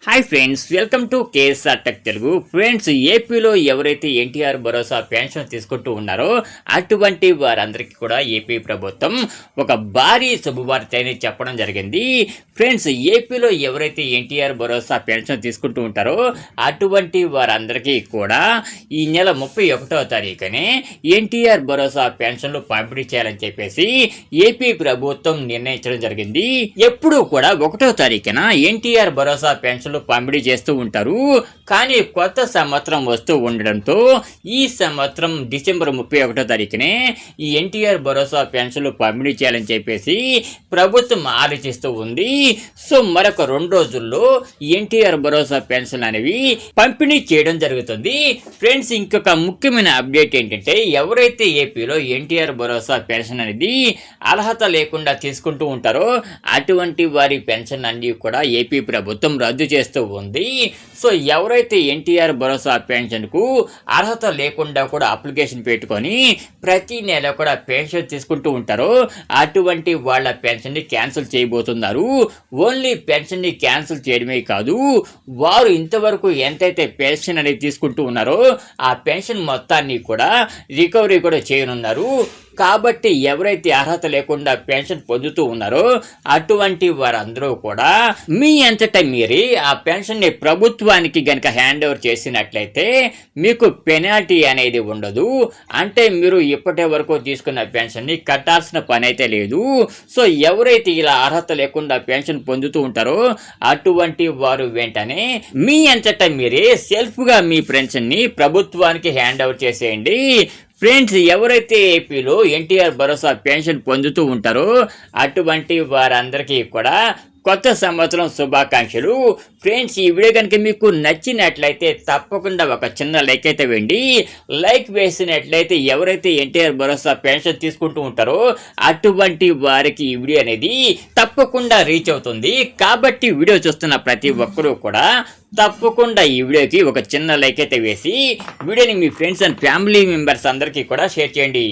Hi friends, welcome to KSR tech Telugu. Friends, ఏపీలో ఎవరైతే ఎన్టీఆర్ భరోసా pension తీసుకుంటూ ఉన్నారో అటువంటి వారందరికీ కూడా ఏపీ ప్రభుత్వం ఒక భారీ శుభవార్త అనేది చెప్పడం జరిగింది. ఫ్రెండ్స్, ఏపీలో ఎవరైతే ఎన్టీఆర్ భరోసా పెన్షన్ తీసుకుంటూ ఉంటారో అటువంటి వారందరికీ కూడా ఈ నెల 31వ తారీఖునే ఎన్టీఆర్ భరోసా పెన్షన్లు పంపిణీ చేయాలని చెప్పేసి ఏపీ ప్రభుత్వం నిర్ణయించడం జరిగింది. ఎప్పుడూ కూడా 1వ తారీఖున ఎన్టీఆర్ భరోసా పెన్షన్లు పంపిణీ చేస్తూ ఉంటారు. కానీ కొత్త సంవత్సరం వస్తూ ఉండడంతో ఈ సంవత్సరం డిసెంబర్ 31వ తారీఖునే ఈ ఎన్టీఆర్ భరోసా పెన్షన్లు పంపిణీ చేయాలని చెప్పేసి ప్రభుత్వం ఆలోచిస్తూ ఉంది. సో మరొక 2 రోజుల్లో ఎన్టీఆర్ భరోసా పెన్షన్ అనేవి పంపిణీ చేయడం జరుగుతుంది. ఫ్రెండ్స్, ఇంకొక ముఖ్యమైన అప్డేట్ ఏంటంటే, ఎవరైతే ఏపీలో ఎన్టీఆర్ భరోసా పెన్షన్ అనేది అర్హత లేకుండా తీసుకుంటూ ఉంటారో అటువంటి వారి పెన్షన్ అన్ని కూడా ఏపీ ప్రభుత్వం రద్దు చేస్తూ ఉంది. సో ఎవరైతే ఎన్టీఆర్ భరోసా పెన్షన్కు అర్హత లేకుండా కూడా అప్లికేషన్ పెట్టుకొని ప్రతి నెల కూడా పెన్షన్ తీసుకుంటూ ఉంటారో అటువంటి వాళ్ళ పెన్షన్ని క్యాన్సిల్ చేయబోతున్నారు. ఓన్లీ పెన్షన్ని క్యాన్సిల్ చేయడమే కాదు, వారు ఇంతవరకు ఎంతైతే పెన్షన్ అనేది తీసుకుంటూ ఉన్నారో ఆ పెన్షన్ మొత్తాన్ని కూడా రికవరీ కూడా చేయనున్నారు. కాబట్టి ఎవరైతే అర్హత లేకుండా పెన్షన్ పొందుతూ ఉన్నారో అటువంటి వారందరూ కూడా మీ అంతటా మీరే ఆ పెన్షన్ని ప్రభుత్వానికి గనక హ్యాండ్ ఓవర్ చేసినట్లయితే మీకు పెనాల్టీ అనేది ఉండదు. అంటే మీరు ఇప్పటి వరకు తీసుకున్న పెన్షన్ని కట్టాల్సిన పని అయితే లేదు. సో ఎవరైతే ఇలా అర్హత లేకుండా పెన్షన్ పొందుతూ ఉంటారో అటువంటి వారు వెంటనే మీ అంతటా మీరే సెల్ఫ్గా మీ పెన్షన్ని ప్రభుత్వానికి హ్యాండ్ ఓవర్ చేసేయండి. ఫ్రెండ్స్, ఎవరైతే ఏపీలో ఎన్టీఆర్ భరోసా పెన్షన్ పొందుతూ ఉంటారో అటువంటి వారందరికీ కూడా కొత్త సంవత్సరం శుభాకాంక్షలు. ఫ్రెండ్స్, ఈ వీడియో కనుక మీకు నచ్చినట్లయితే తప్పకుండా ఒక చిన్న లైక్ అయితే వేయండి. లైక్ వేసినట్లయితే ఎవరైతే ఎన్టీఆర్ భరోసా పెన్షన్ తీసుకుంటూ ఉంటారో అటువంటి వారికి ఈ వీడియో అనేది తప్పకుండా రీచ్ అవుతుంది. కాబట్టి వీడియో చూస్తున్న ప్రతి ఒక్కరూ కూడా తప్పకుండా ఈ వీడియోకి ఒక చిన్న లైక్ అయితే వేసి వీడియోని మీ ఫ్రెండ్స్ అండ్ ఫ్యామిలీ మెంబర్స్ అందరికీ కూడా షేర్ చేయండి.